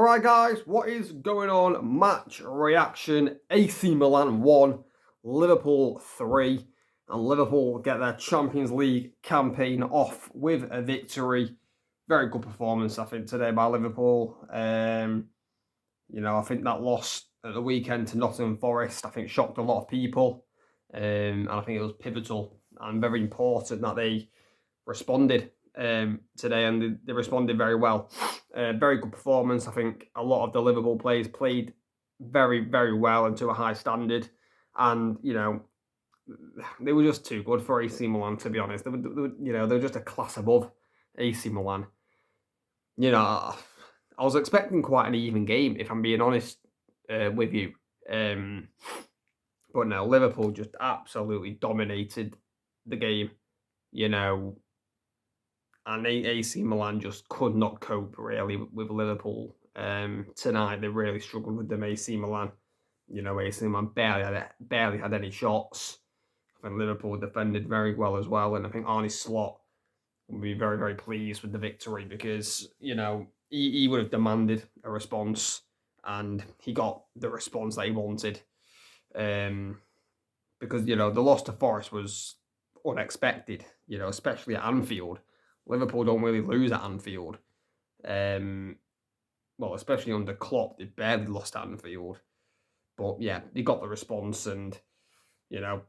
Alright guys, what is going on? Match reaction. AC Milan 1, Liverpool 3, and Liverpool get their Champions League campaign off with a victory. Very good performance, I think, today by Liverpool. I think that loss at the weekend to Nottingham Forest, I think, shocked a lot of people. And I think it was pivotal and very important that they responded today, and they responded very well. Very good performance. I think a lot of the Liverpool players played very, very well and to a high standard. And, they were just too good for AC Milan, to be honest. They were just a class above AC Milan. I was expecting quite an even game, if I'm being honest with you. But no, Liverpool just absolutely dominated the game, and AC Milan just could not cope really with Liverpool tonight. They really struggled with them. AC Milan, AC Milan barely had any shots. I think Liverpool defended very well as well, and I think Arne Slot will be very, very pleased with the victory because he would have demanded a response, and he got the response that he wanted. Because the loss to Forest was unexpected, especially at Anfield. Liverpool don't really lose at Anfield. Well, especially under Klopp, they barely lost at Anfield. But yeah, they got the response, and to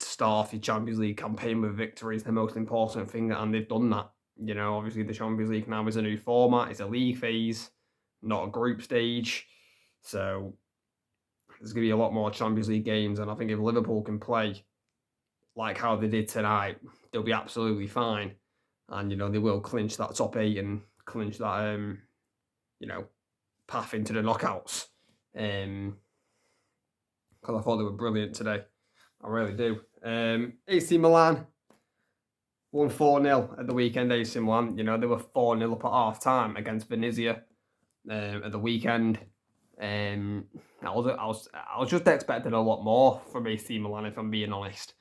start off your Champions League campaign with victory is the most important thing, and they've done that. Obviously the Champions League now is a new format. It's a league phase, not a group stage. So there's going to be a lot more Champions League games, and I think if Liverpool can play like how they did tonight, they'll be absolutely fine. And, they will clinch that top 8 and clinch that, path into the knockouts. Because I thought they were brilliant today. I really do. AC Milan won 4-0 at the weekend. AC Milan, they were 4-0 up at half-time against Venezia at the weekend. I was just expecting a lot more from AC Milan, if I'm being honest.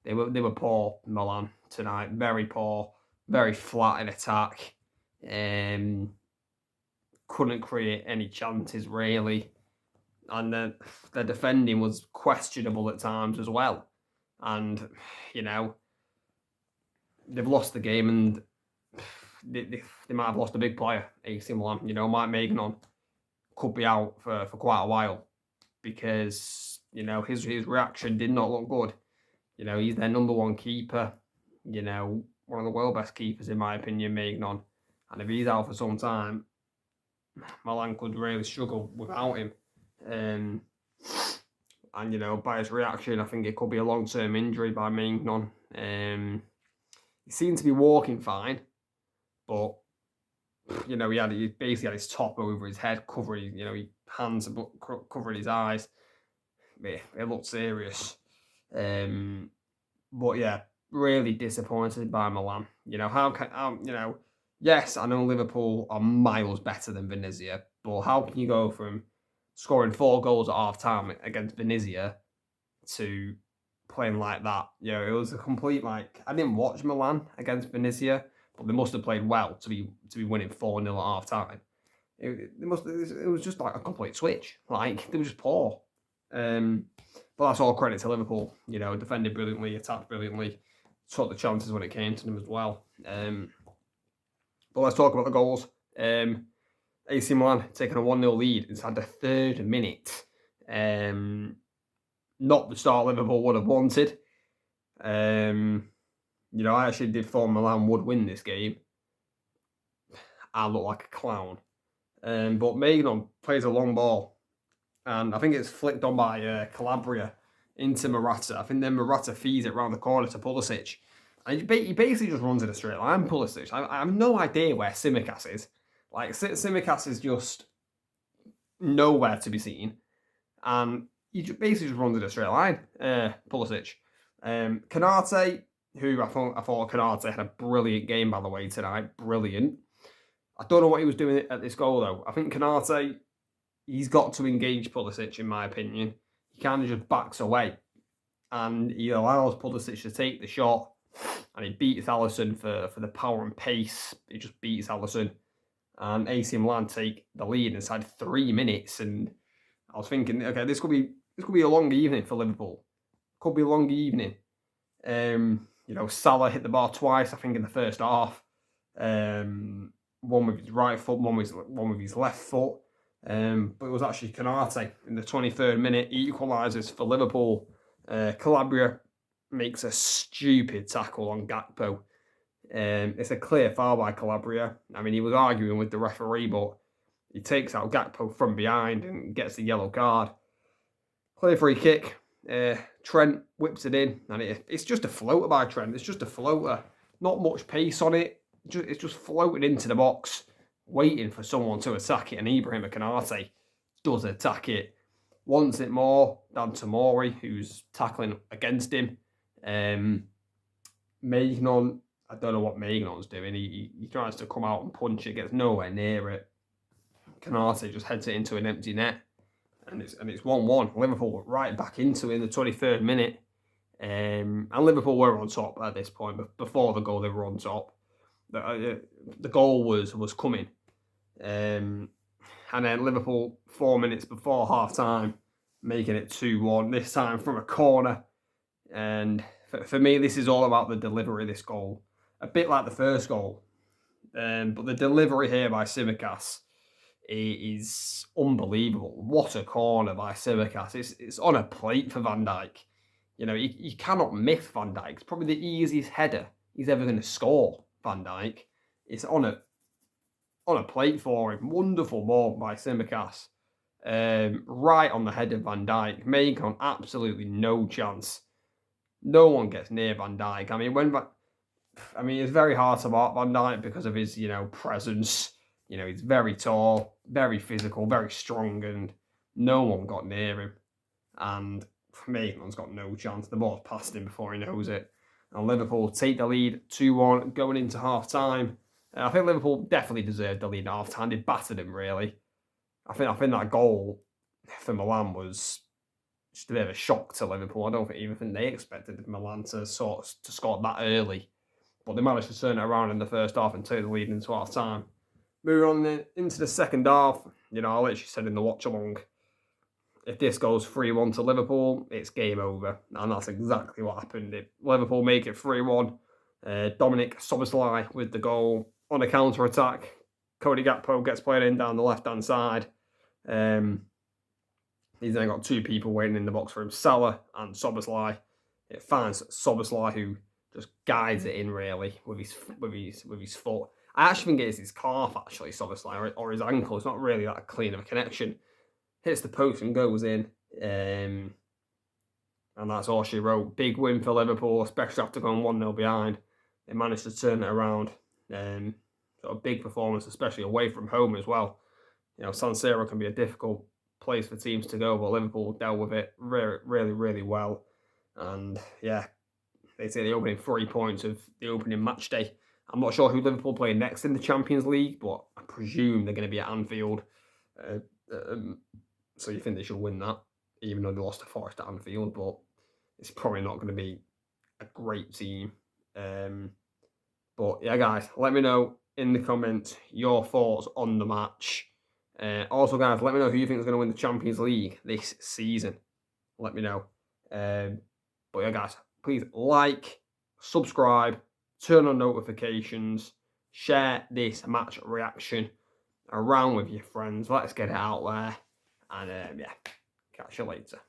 They were poor, Milan, tonight. Very poor. Very flat in attack. Couldn't create any chances, really. And the defending was questionable at times as well. And, they've lost the game, and they might have lost a big player, AC Milan. Mike Maignan could be out for quite a while because, his reaction did not look good. He's their number one keeper, one of the world best keepers, in my opinion, Maignan. And if he's out for some time, Milan could really struggle without him. And by his reaction, I think it could be a long-term injury by Maignan. He seemed to be walking fine, but, he basically had his top over his head, covering, his hands covering his eyes. It looked serious. But yeah, really disappointed by Milan. Yes, I know Liverpool are miles better than Venezia, but how can you go from scoring 4 goals at half-time against Venezia to playing like that? It was a complete, I didn't watch Milan against Venezia, but they must have played well to be winning 4-0 at half-time. It was just like a complete switch. They were just poor. But that's all credit to Liverpool. Defended brilliantly, attacked brilliantly, took the chances when it came to them as well. But let's talk about the goals. AC Milan taking a 1-0 lead inside the 3rd minute. Not the start Liverpool would have wanted. I actually did thought Milan would win this game. I look like a clown. But Maignan plays a long ball, and I think it's flicked on by Calabria into Morata. I think then Morata feeds it round the corner to Pulisic. And he basically just runs in a straight line, Pulisic. I have no idea where Tsimikas is. Tsimikas is just nowhere to be seen. And he basically just runs in a straight line, Pulisic. Konate, who I thought Konate had a brilliant game, by the way, tonight. Brilliant. I don't know what he was doing at this goal, though. I think Konate, he's got to engage Pulisic, in my opinion. He kind of just backs away, and he allows Pulisic to take the shot, and he beats Alisson for the power and pace. He just beats Alisson, and AC Milan take the lead inside 3 minutes. And I was thinking, okay, this could be a long evening for Liverpool. Could be a long evening. Salah hit the bar twice, I think, in the first half. One with his right foot, one with his left foot. But it was actually Canate in the 23rd minute. He equalises for Liverpool. Calabria makes a stupid tackle on Gakpo. It's a clear foul by Calabria. I mean, he was arguing with the referee, but he takes out Gakpo from behind and gets the yellow card. Clear free kick. Trent whips it in, and it's just a floater by Trent. It's just a floater. Not much pace on it. It's just floating into the box, waiting for someone to attack it. And Ibrahim Konate does attack it. Wants it more than Tomori, who's tackling against him. Maignan, I don't know what Maignan's doing. He tries to come out and punch it, gets nowhere near it. Konate just heads it into an empty net. And it's 1-1. Liverpool were right back into it in the 23rd minute. And Liverpool were on top at this point. But before the goal, they were on top. The goal was coming. And then Liverpool, 4 minutes before half-time, making it 2-1. This time from a corner. And for me, this is all about the delivery of this goal. A bit like the first goal. But the delivery here by Tsimikas is unbelievable. What a corner by Tsimikas. It's on a plate for Van Dijk. You cannot miss Van Dijk. It's probably the easiest header he's ever going to score, Van Dijk. It's on a plate for him. Wonderful ball by Tsimikas. Right on the head of Van Dijk. Maicon, absolutely no chance. No one gets near Van Dijk. I mean, it's very hard to mark Van Dijk because of his, presence. He's very tall, very physical, very strong, and no one got near him. And Maitland's got no chance. The ball's past him before he knows it. And Liverpool take the lead 2-1 going into half-time. I think Liverpool definitely deserved the lead at half-time. They battered him, really. I think that goal for Milan was just a bit of a shock to Liverpool. I don't think they expected Milan to score that early. But they managed to turn it around in the first half and take the lead into half-time. Moving on into the second half, I literally said in the watch-along, if this goes 3-1 to Liverpool, it's game over. And that's exactly what happened. Liverpool make it 3-1. Dominic Szoboszlai with the goal on a counter-attack. Cody Gakpo gets played in down the left-hand side. He's then got two people waiting in the box for him, Salah and Szoboszlai. It finds Szoboszlai, who just guides it in, really, with his foot. I actually think it's his calf, actually, Szoboszlai, or his ankle. It's not really that clean of a connection. Hits the post and goes in. And that's all she wrote. Big win for Liverpool, especially after going 1-0 behind. They managed to turn it around. Sort of big performance, especially away from home as well. San Siro can be a difficult place for teams to go, but Liverpool dealt with it really, really well. And yeah, they take the opening 3 points of the opening match day. I'm not sure who Liverpool play next in the Champions League, but I presume they're going to be at Anfield. So you think they should win that, even though they lost to Forest at Anfield, but it's probably not going to be a great team. But yeah, guys, let me know in the comments your thoughts on the match. Also, guys, let me know who you think is going to win the Champions League this season. Let me know. But yeah, guys, please like, subscribe, turn on notifications, share this match reaction around with your friends. Let's get it out there. And yeah, catch you later.